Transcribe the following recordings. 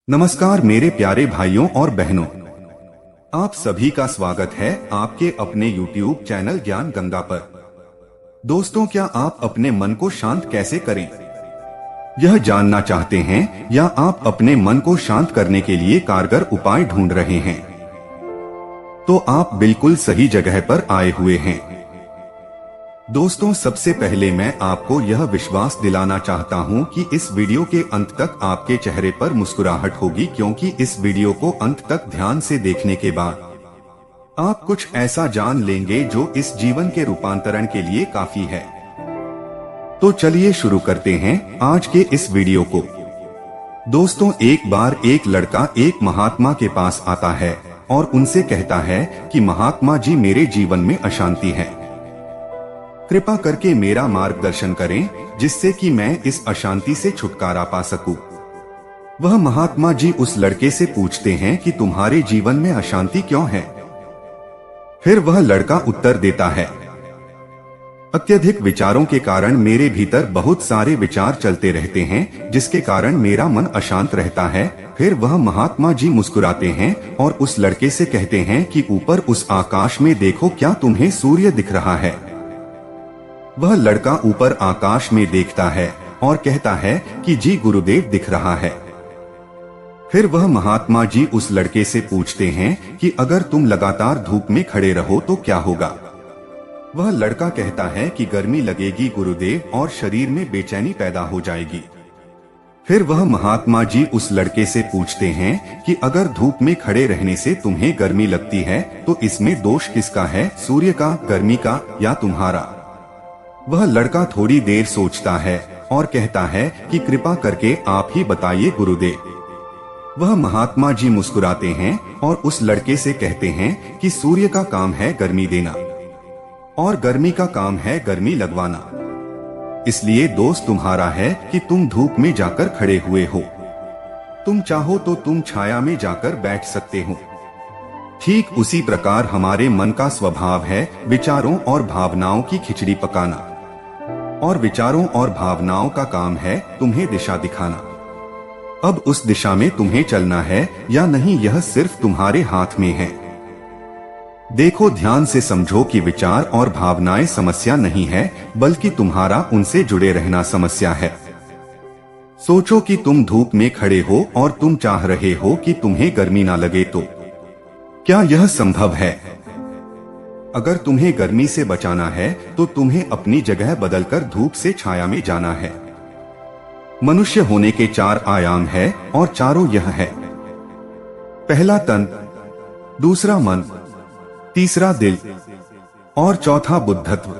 नमस्कार मेरे प्यारे भाइयों और बहनों, आप सभी का स्वागत है आपके अपने YouTube चैनल ज्ञान गंगा पर। दोस्तों, क्या आप अपने मन को शांत कैसे करें, यह जानना चाहते हैं या आप अपने मन को शांत करने के लिए कारगर उपाय ढूंढ रहे हैं? तो आप बिल्कुल सही जगह पर आए हुए हैं। दोस्तों, सबसे पहले मैं आपको यह विश्वास दिलाना चाहता हूं कि इस वीडियो के अंत तक आपके चेहरे पर मुस्कुराहट होगी, क्योंकि इस वीडियो को अंत तक ध्यान से देखने के बाद आप कुछ ऐसा जान लेंगे जो इस जीवन के रूपांतरण के लिए काफी है। तो चलिए शुरू करते हैं आज के इस वीडियो को। दोस्तों, एक बार एक लड़का एक महात्मा के पास आता है और उनसे कहता है कि महात्मा जी, मेरे जीवन में अशांति है, कृपा करके मेरा मार्गदर्शन करें जिससे कि मैं इस अशांति से छुटकारा पा सकूं। वह महात्मा जी उस लड़के से पूछते हैं कि तुम्हारे जीवन में अशांति क्यों है? फिर वह लड़का उत्तर देता है, अत्यधिक विचारों के कारण मेरे भीतर बहुत सारे विचार चलते रहते हैं, जिसके कारण मेरा मन अशांत रहता है। फिर वह महात्मा जी मुस्कुराते हैं और उस लड़के से कहते हैं कि ऊपर उस आकाश में देखो, क्या तुम्हें सूर्य दिख रहा है? वह लड़का ऊपर आकाश में देखता है और कहता है कि जी गुरुदेव, दिख रहा है। फिर वह महात्मा जी उस लड़के से पूछते हैं कि अगर तुम लगातार धूप में खड़े रहो तो क्या होगा? वह लड़का कहता है कि गर्मी लगेगी गुरुदेव, और शरीर में बेचैनी पैदा हो जाएगी। फिर वह महात्मा जी उस लड़के से पूछते हैं कि अगर धूप में खड़े रहने से तुम्हें गर्मी लगती है तो इसमें दोष किसका है, सूर्य का, गर्मी का या तुम्हारा? वह लड़का थोड़ी देर सोचता है और कहता है कि कृपा करके आप ही बताइए गुरुदेव। वह महात्मा जी मुस्कुराते हैं और उस लड़के से कहते हैं कि सूर्य का काम है गर्मी देना और गर्मी का काम है गर्मी लगवाना। इसलिए दोष तुम्हारा है कि तुम धूप में जाकर खड़े हुए हो। तुम चाहो तो तुम छाया में जाकर बैठ सकते हो। ठीक उसी प्रकार हमारे मन का स्वभाव है विचारों और भावनाओं की खिचड़ी पकाना, और विचारों और भावनाओं का काम है तुम्हें दिशा दिखाना। अब उस दिशा में तुम्हें चलना है या नहीं, यह सिर्फ तुम्हारे हाथ में है। देखो, ध्यान से समझो कि विचार और भावनाएं समस्या नहीं है, बल्कि तुम्हारा उनसे जुड़े रहना समस्या है। सोचो कि तुम धूप में खड़े हो और तुम चाह रहे हो कि तुम्हें गर्मी ना लगे, तो क्या यह संभव है? अगर तुम्हें गर्मी से बचाना है तो तुम्हें अपनी जगह बदलकर धूप से छाया में जाना है। मनुष्य होने के 4 आयाम है और चारों यह है। पहला तन, दूसरा मन, तीसरा दिल और चौथा बुद्धत्व।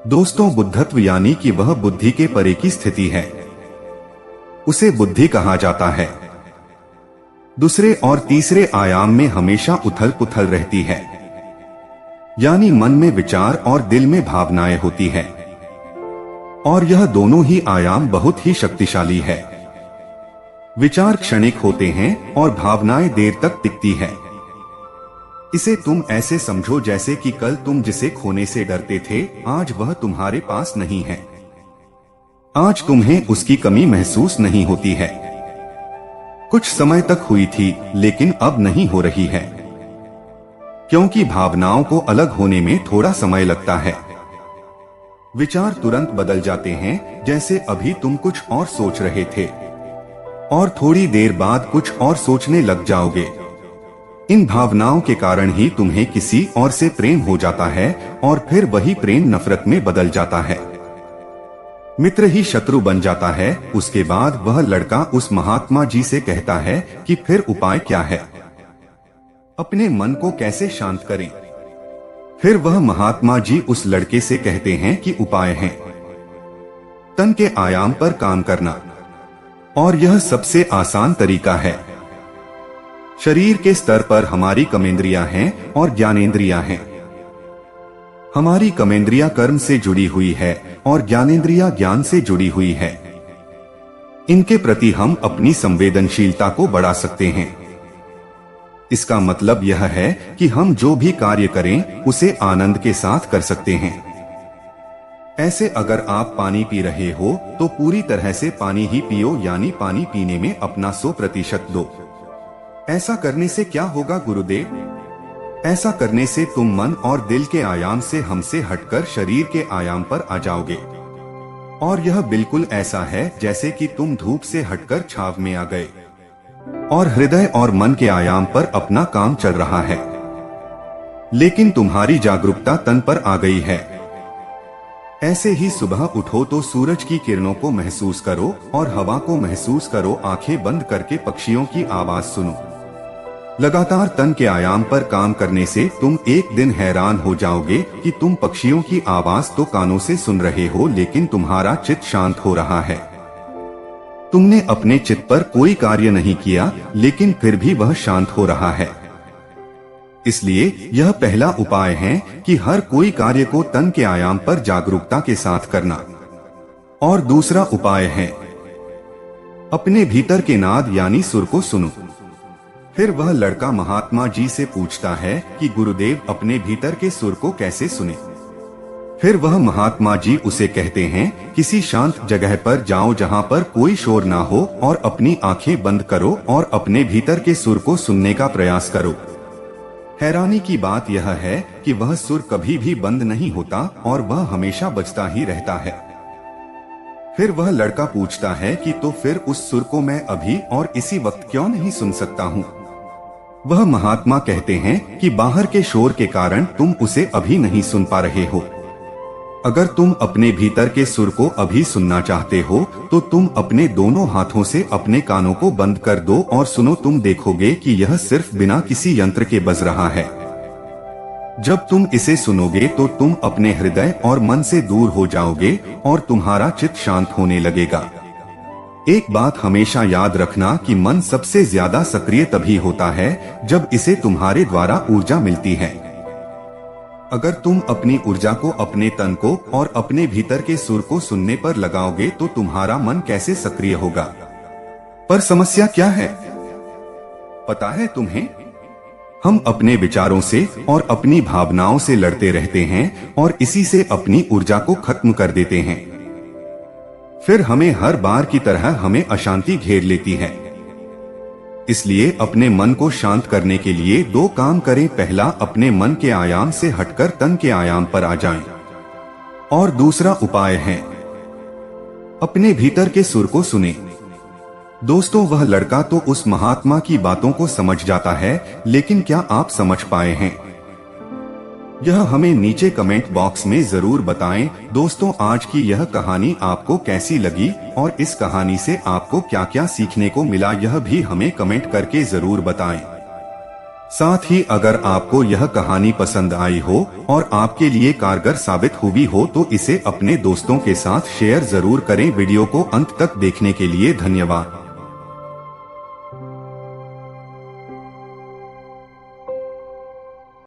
दोस्तों, बुद्धत्व यानी कि वह बुद्धि के परे की स्थिति है, उसे बुद्धि कहा जाता है। दूसरे और तीसरे आयाम में हमेशा उथल पुथल रहती है, यानी मन में विचार और दिल में भावनाएं होती है, और यह दोनों ही आयाम बहुत ही शक्तिशाली है। विचार क्षणिक होते हैं और भावनाएं देर तक टिकती है। इसे तुम ऐसे समझो जैसे कि कल तुम जिसे खोने से डरते थे, आज वह तुम्हारे पास नहीं है। आज तुम्हें उसकी कमी महसूस नहीं होती है। कुछ समय तक हुई थी, लेकिन अब नहीं हो रही है, क्योंकि भावनाओं को अलग होने में थोड़ा समय लगता है। विचार तुरंत बदल जाते हैं, जैसे अभी तुम कुछ और सोच रहे थे और थोड़ी देर बाद कुछ और सोचने लग जाओगे। इन भावनाओं के कारण ही तुम्हें किसी और से प्रेम हो जाता है और फिर वही प्रेम नफरत में बदल जाता है। मित्र ही शत्रु बन जाता है। उसके बाद वह लड़का उस महात्मा जी से कहता है कि फिर उपाय क्या है, अपने मन को कैसे शांत करें? फिर वह महात्मा जी उस लड़के से कहते हैं कि उपाय है तन के आयाम पर काम करना, और यह सबसे आसान तरीका है। शरीर के स्तर पर हमारी कर्मेंद्रियां हैं और ज्ञानेंद्रियां हैं। हमारी कर्मेंद्रियां कर्म से जुड़ी हुई है और ज्ञानेंद्रियां ज्ञान से जुड़ी हुई है। इनके प्रति हम अपनी संवेदनशीलता को बढ़ा सकते हैं। इसका मतलब यह है कि हम जो भी कार्य करें उसे आनंद के साथ कर सकते हैं। ऐसे अगर आप पानी पी रहे हो तो पूरी तरह से पानी ही पियो, यानी पानी पीने में अपना 100% दो। ऐसा करने से क्या होगा गुरुदेव? ऐसा करने से तुम मन और दिल के आयाम से हमसे हटकर शरीर के आयाम पर आ जाओगे। और यह बिल्कुल ऐसा है जैसे कि तुम धूप से हटकर छाव में आ गए और हृदय और मन के आयाम पर अपना काम चल रहा है, लेकिन तुम्हारी जागरूकता तन पर आ गई है। ऐसे ही सुबह उठो तो सूरज की किरणों को महसूस करो और हवा को महसूस करो। आंखें बंद करके पक्षियों की आवाज सुनो। लगातार तन के आयाम पर काम करने से तुम एक दिन हैरान हो जाओगे कि तुम पक्षियों की आवाज तो कानों से सुन रहे हो, लेकिन तुम्हारा चित्त शांत हो रहा है। तुमने अपने चित्त पर कोई कार्य नहीं किया, लेकिन फिर भी वह शांत हो रहा है। इसलिए यह पहला उपाय है कि हर कोई कार्य को तन के आयाम पर जागरूकता के साथ करना। और दूसरा उपाय है अपने भीतर के नाद यानी सुर को सुनो। फिर वह लड़का महात्मा जी से पूछता है कि गुरुदेव अपने भीतर के सुर को कैसे सुने? फिर वह महात्मा जी उसे कहते हैं किसी शांत जगह पर जाओ जहां पर कोई शोर ना हो और अपनी आंखें बंद करो और अपने भीतर के सुर को सुनने का प्रयास करो। हैरानी की बात यह है कि वह सुर कभी भी बंद नहीं होता और वह हमेशा बजता ही रहता है। फिर वह लड़का पूछता है कि तो फिर उस सुर को मैं अभी और इसी वक्त क्यों नहीं सुन सकता हूँ? वह महात्मा कहते हैं कि बाहर के शोर के कारण तुम उसे अभी नहीं सुन पा रहे हो। अगर तुम अपने भीतर के सुर को अभी सुनना चाहते हो तो तुम अपने दोनों हाथों से अपने कानों को बंद कर दो और सुनो। तुम देखोगे कि यह सिर्फ बिना किसी यंत्र के बज रहा है। जब तुम इसे सुनोगे तो तुम अपने हृदय और मन से दूर हो जाओगे और तुम्हारा चित्त शांत होने लगेगा। एक बात हमेशा याद रखना कि मन सबसे ज्यादा सक्रिय तभी होता है जब इसे तुम्हारे द्वारा ऊर्जा मिलती है। अगर तुम अपनी ऊर्जा को अपने तन को और अपने भीतर के सुर को सुनने पर लगाओगे तो तुम्हारा मन कैसे सक्रिय होगा? पर समस्या क्या है पता है तुम्हें? हम अपने विचारों से और अपनी भावनाओं से लड़ते रहते हैं और इसी से अपनी ऊर्जा को खत्म कर देते हैं। फिर हमें हर बार की तरह हमें अशांति घेर लेती है। इसलिए अपने मन को शांत करने के लिए दो काम करें। पहला, अपने मन के आयाम से हटकर तन के आयाम पर आ जाएं। और दूसरा उपाय है अपने भीतर के सुर को सुने। दोस्तों, वह लड़का तो उस महात्मा की बातों को समझ जाता है, लेकिन क्या आप समझ पाए हैं? यह हमें नीचे कमेंट बॉक्स में जरूर बताएं। दोस्तों, आज की यह कहानी आपको कैसी लगी और इस कहानी से आपको क्या क्या सीखने को मिला, यह भी हमें कमेंट करके जरूर बताएं। साथ ही अगर आपको यह कहानी पसंद आई हो और आपके लिए कारगर साबित हुई हो तो इसे अपने दोस्तों के साथ शेयर जरूर करें। वीडियो को अंत तक देखने के लिए धन्यवाद।